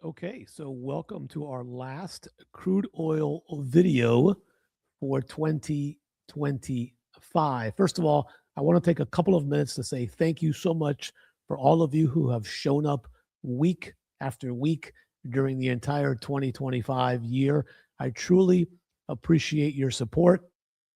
Okay, so welcome to our last crude oil video for 2025. First of all, I want to take a couple of minutes to say thank you so much for all of you who have shown up week after week during the entire 2025 year. I truly appreciate your support.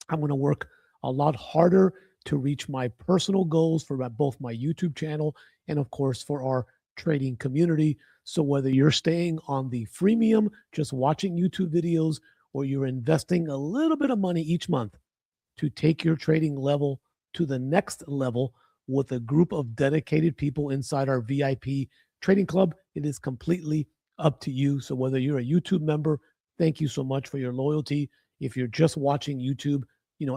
I'm going to work a lot harder to reach my personal goals for both my YouTube channel and, of course, for our trading community. So, whether you're staying on the freemium, just watching YouTube videos, or you're investing a little bit of money each month to take your trading level to the next level with a group of dedicated people inside our VIP trading club, it is completely up to you. So, whether you're a YouTube member, thank you so much for your loyalty. If you're just watching YouTube,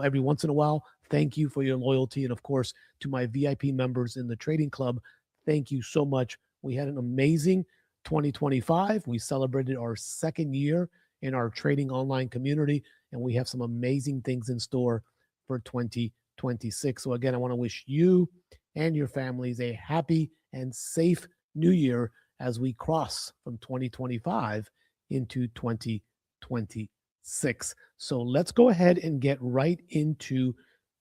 every once in a while, thank you for your loyalty. And of course, to my VIP members in the trading club, thank you so much. We had an amazing 2025. We celebrated our second year in our trading online community, and we have some amazing things in store for 2026. So, again, I want to wish you and your families a happy and safe new year as we cross from 2025 into 2026. So, let's go ahead and get right into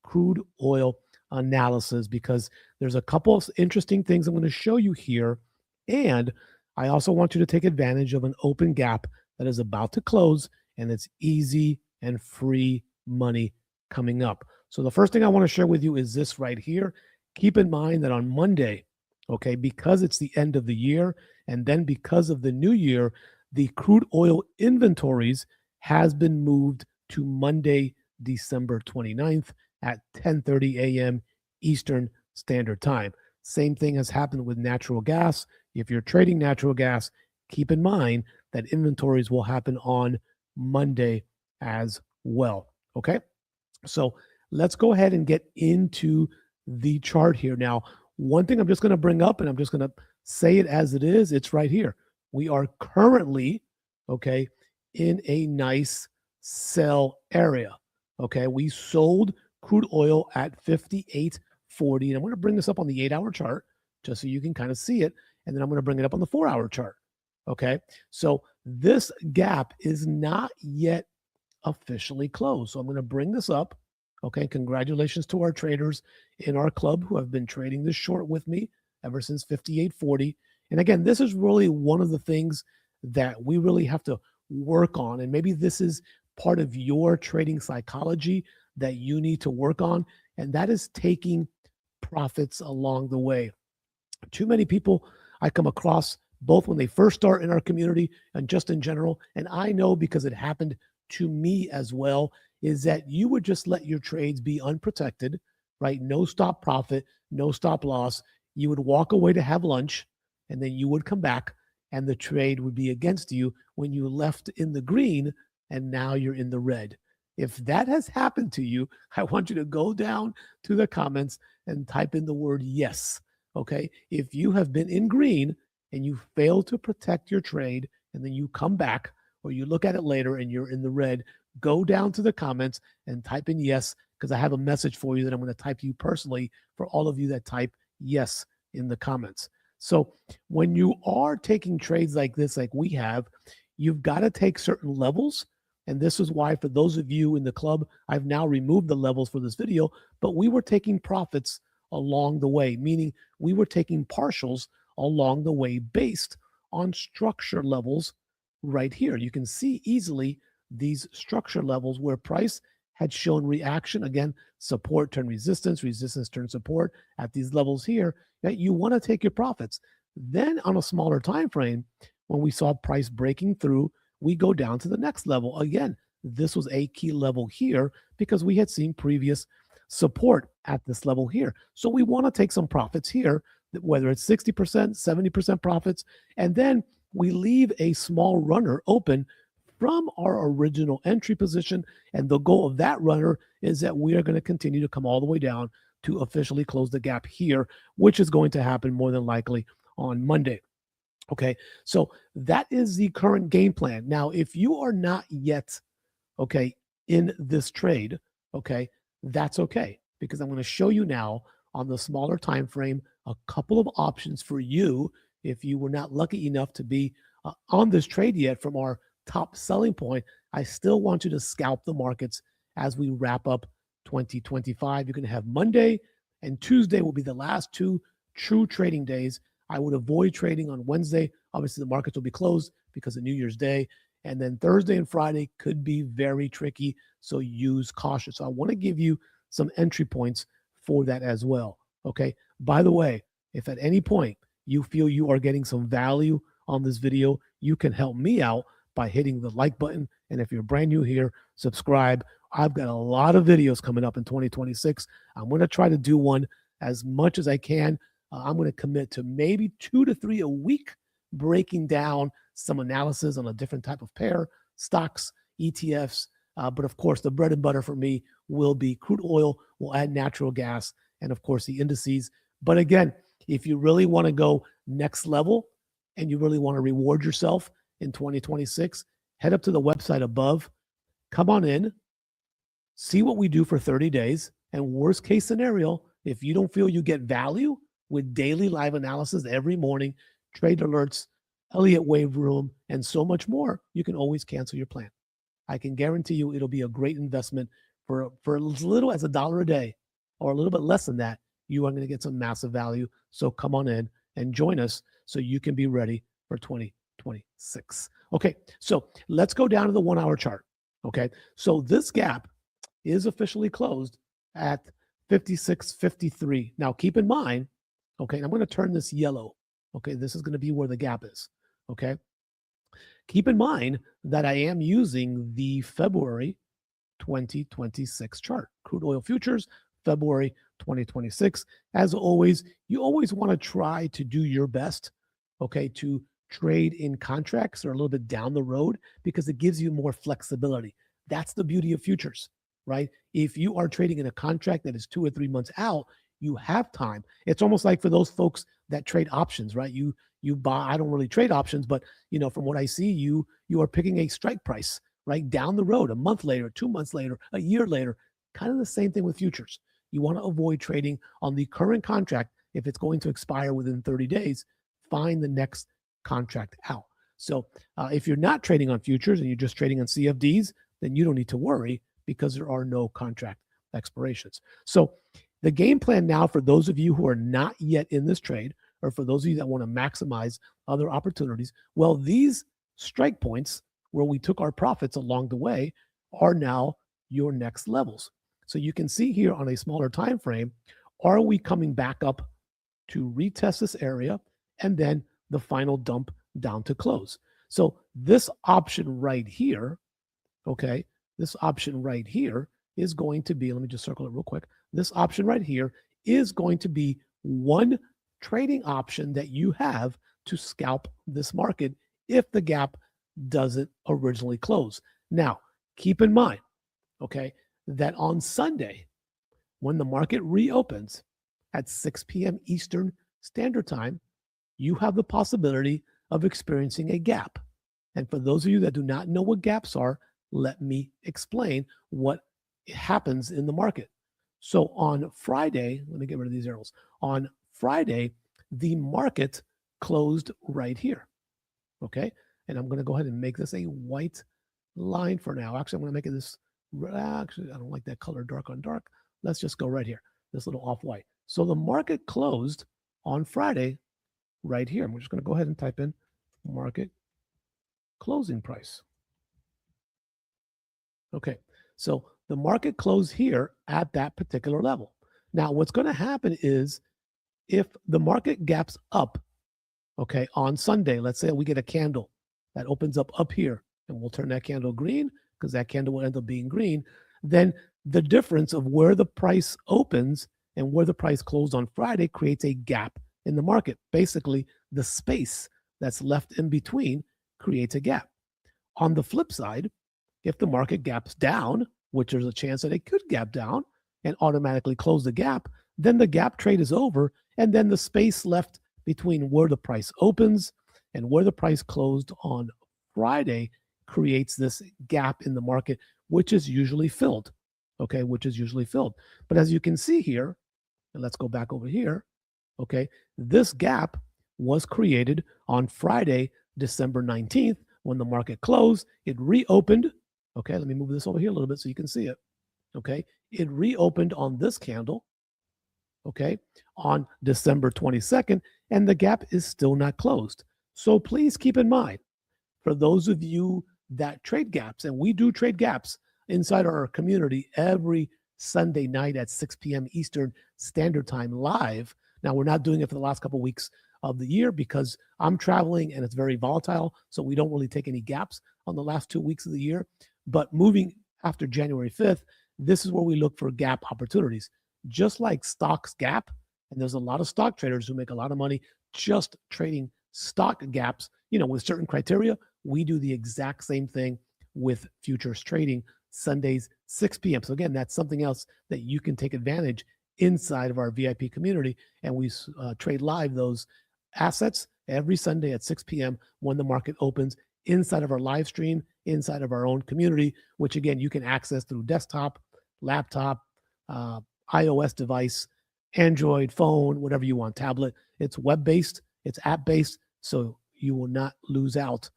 crude oil analysis because there's a couple of interesting things I'm going to show you here. And I also want you to take advantage of an open gap that is about to close, and it's easy and free money coming up. So the first thing I want to share with you is this right here. Keep in mind that on Monday, okay, because it's the end of the year, and then because of the new year, the crude oil inventories has been moved to Monday, December 29th at 10:30 a.m. Eastern Standard Time. Same thing has happened with natural gas. If you're trading natural gas, keep in mind that inventories will happen on Monday as well. Okay. So let's go ahead and get into the chart here. Now, one thing I'm just going to bring up, and I'm just going to say it as it is, it's right here. We are currently, okay, in a nice sell area. Okay. We sold crude oil at 58.40. And I'm going to bring this up on the 8-hour chart just so you can kind of see it. And then I'm going to bring it up on the 4-hour chart. Okay. So this gap is not yet officially closed. So I'm going to bring this up. Okay. Congratulations to our traders in our club who have been trading this short with me ever since 58.40. And again, this is really one of the things that we really have to work on. And maybe this is part of your trading psychology that you need to work on. And that is taking profits along the way. Too many people I come across, both when they first start in our community and just in general, and I know because it happened to me as well, is that you would just let your trades be unprotected, right? No stop profit, no stop loss. You would walk away to have lunch, and then you would come back, and the trade would be against you when you left in the green, and now you're in the red. If that has happened to you, I want you to go down to the comments and type in the word yes. Okay. If you have been in green and you fail to protect your trade and then you come back or you look at it later and you're in the red, go down to the comments and type in yes, because I have a message for you that I'm going to type to you personally for all of you that type yes in the comments. So when you are taking trades like this, like we have, you've got to take certain levels. And this is why, for those of you in the club, I've now removed the levels for this video, but we were taking profits along the way, meaning we were taking partials along the way based on structure levels right here. You can see easily these structure levels where price had shown reaction. Again, support turn resistance, resistance turn support at these levels here, that you want to take your profits. Then on a smaller time frame, when we saw price breaking through, we go down to the next level. Again, this was a key level here because we had seen previous support at this level here. So we want to take some profits here, whether it's 60%, 70% profits, and then we leave a small runner open from our original entry position. And the goal of that runner is that we are going to continue to come all the way down to officially close the gap here, which is going to happen more than likely on Monday. Okay, so that is the current game plan. Now, if you are not yet, okay, in this trade, okay, that's okay, because I'm going to show you now on the smaller time frame a couple of options for you if you were not lucky enough to be on this trade yet from our top selling point. I still want you to scalp the markets as we wrap up 2025. You're going to have Monday and Tuesday will be the last two true trading days. I would avoid trading on Wednesday. Obviously, the markets will be closed because of New Year's Day. And then Thursday and Friday could be very tricky. So use caution. So I want to give you some entry points for that as well. Okay. By the way, if at any point you feel you are getting some value on this video, you can help me out by hitting the like button. And if you're brand new here, subscribe. I've got a lot of videos coming up in 2026. I'm going to try to do one as much as I can. I'm going to commit to maybe 2 to 3 a week, breaking down some analysis on a different type of pair, stocks, ETFs. But of course, the bread and butter for me will be crude oil, we'll add natural gas, and of course, the indices. But again, if you really want to go next level and you really want to reward yourself in 2026, head up to the website above, come on in, see what we do for 30 days. And worst case scenario, if you don't feel you get value with daily live analysis every morning, trade alerts, Elliott Wave Room, and so much more, you can always cancel your plan. I can guarantee you it'll be a great investment for as little as $1 a day or a little bit less than that. You are going to get some massive value. So come on in and join us so you can be ready for 2026. Okay, so let's go down to the 1 hour chart. Okay, so this gap is officially closed at 56.53. Now keep in mind, okay, I'm going to turn this yellow. Okay, this is going to be where the gap is. Okay, keep in mind that I am using the February 2026 chart, crude oil futures, February 2026. As always, you always want to try to do your best, okay, to trade in contracts that are a little bit down the road because it gives you more flexibility. That's the beauty of futures, right? If you are trading in a contract that is 2 or 3 months out, you have time. It's almost like for those folks that trade options, right? You buy, I don't really trade options, but from what I see, you are picking a strike price, right? Down the road, a month later, 2 months later, a year later, kind of the same thing with futures. You want to avoid trading on the current contract. If it's going to expire within 30 days, find the next contract out. So if you're not trading on futures and you're just trading on CFDs, then you don't need to worry because there are no contract expirations. So the game plan now for those of you who are not yet in this trade, or for those of you that want to maximize other opportunities, well, these strike points where we took our profits along the way are now your next levels. So you can see here on a smaller time frame, are we coming back up to retest this area and then the final dump down to close? So this option right here, okay, this option right here is going to be, let me just circle it real quick. This option right here is going to be one trading option that you have to scalp this market if the gap doesn't originally close. Now, keep in mind, okay, that on Sunday, when the market reopens at 6 p.m. Eastern Standard Time, you have the possibility of experiencing a gap. And for those of you that do not know what gaps are, let me explain what happens in the market. So on Friday, let me get rid of these arrows. On Friday, the market closed right here. Okay. And I'm going to go ahead and make this a white line for now. Actually, I'm going to make it this. Actually, I don't like that color, dark on dark. Let's just go right here, this little off-white. So the market closed on Friday right here. I'm just going to go ahead and type in market closing price. Okay, so the market closed here at that particular level. Now, what's going to happen is if the market gaps up, okay, on Sunday, let's say we get a candle that opens up here, and we'll turn that candle green because that candle will end up being green, then the difference of where the price opens and where the price closed on Friday creates a gap in the market. Basically, the space that's left in between creates a gap. On the flip side, if the market gaps down, which there's a chance that it could gap down and automatically close the gap, then the gap trade is over, and then the space left between where the price opens and where the price closed on Friday creates this gap in the market, which is usually filled, okay, which is usually filled. But as you can see here, and let's go back over here, okay, this gap was created on Friday December 19th, when the market closed, it reopened. Okay, let me move this over here a little bit so you can see it. Okay, it reopened on this candle, okay, on December 22nd, and the gap is still not closed. So please keep in mind, for those of you that trade gaps, and we do trade gaps inside our community every Sunday night at 6 p.m. Eastern Standard Time live. Now, we're not doing it for the last couple of weeks of the year because I'm traveling and it's very volatile. So we don't really take any gaps on the last 2 weeks of the year. But moving after January 5th, this is where we look for gap opportunities. Just like stocks gap, and there's a lot of stock traders who make a lot of money just trading stock gaps, with certain criteria. We do the exact same thing with futures trading Sundays, 6 p.m. So again, that's something else that you can take advantage inside of our VIP community. And we trade live those assets every Sunday at 6 p.m. when the market opens inside of our live stream, inside of our own community, which again, you can access through desktop, laptop, iOS device, Android phone, whatever you want, tablet. It's web-based, it's app-based, so you will not lose out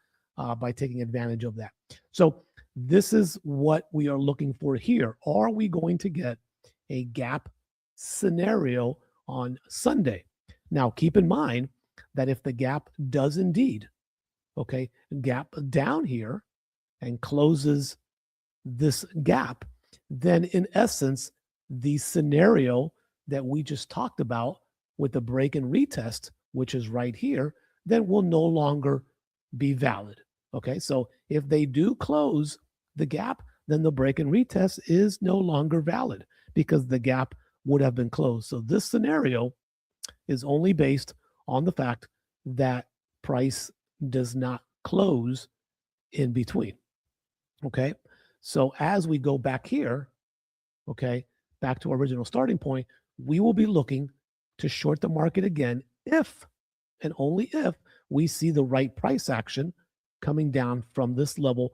by taking advantage of that. So this is what we are looking for here. Are we going to get a gap scenario on Sunday? Now, keep in mind that if the gap does indeed, gap down here and closes this gap, then in essence, the scenario that we just talked about with the break and retest, which is right here, then will no longer be valid. Okay, so if they do close the gap, then the break and retest is no longer valid because the gap would have been closed. So this scenario is only based on the fact that price does not close in between. Okay, so as we go back here, back to our original starting point, we will be looking to short the market again if and only if we see the right price action coming down from this level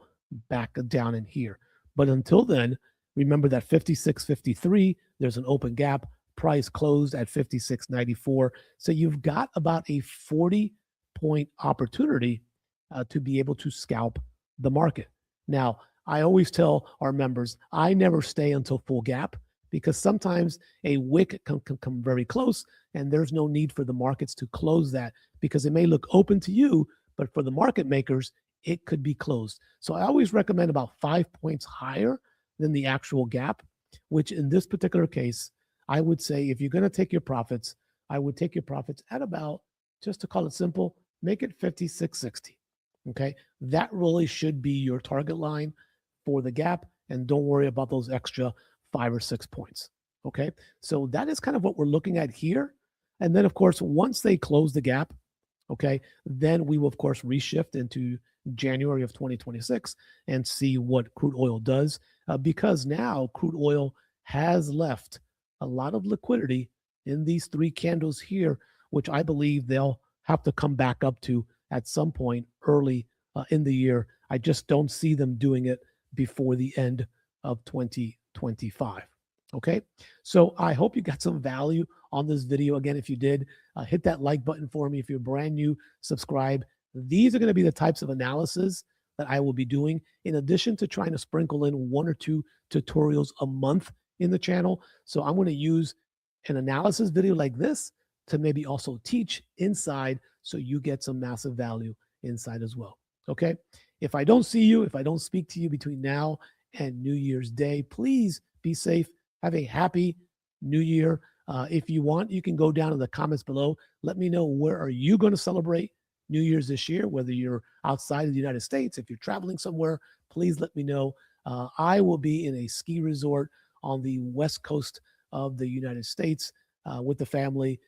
back down in here. But until then, remember that 56.53, there's an open gap. Price closed at 56.94. So you've got about a 40-point opportunity to be able to scalp the market. Now, I always tell our members, I never stay until full gap because sometimes a wick can come very close and there's no need for the markets to close that because it may look open to you, but for the market makers, it could be closed. So I always recommend about 5 points higher than the actual gap, which in this particular case, I would say if you're going to take your profits, I would take your profits at about, just to call it simple, make it 56.60. Okay, that really should be your target line for the gap, and don't worry about those extra 5 or 6 points. Okay, so that is kind of what we're looking at here. And then, of course, once they close the gap, then we will, of course, reshift into January of 2026 and see what crude oil does because now crude oil has left a lot of liquidity in these 3 candles here, which I believe they'll have to come back up to at some point early in the year. I just don't see them doing it before the end of 2025. Okay, so I hope you got some value on this video. Again, if you did, hit that like button for me. If you're brand new, subscribe. These are going to be the types of analysis that I will be doing, in addition to trying to sprinkle in 1 or 2 tutorials a month in the channel. So I'm going to use an analysis video like this to maybe also teach inside so you get some massive value inside as well. Okay, if I don't see you, if I don't speak to you between now and New Year's Day, please be safe. Have a happy New Year. If you want, you can go down in the comments below. Let me know, where are you going to celebrate New Year's this year, whether you're outside of the United States. If you're traveling somewhere, please let me know. I will be in a ski resort on the west coast of the United States with the family,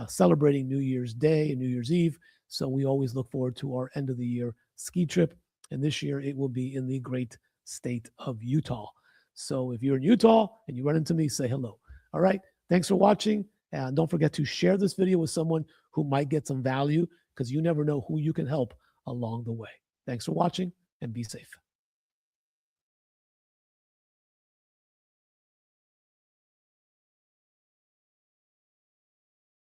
celebrating New Year's Day and New Year's Eve. So we always look forward to our end of the year ski trip. And this year it will be in the great state of Utah. So if you're in Utah and you run into me, say hello. All right. Thanks for watching. And don't forget to share this video with someone who might get some value, because you never know who you can help along the way. Thanks for watching and be safe.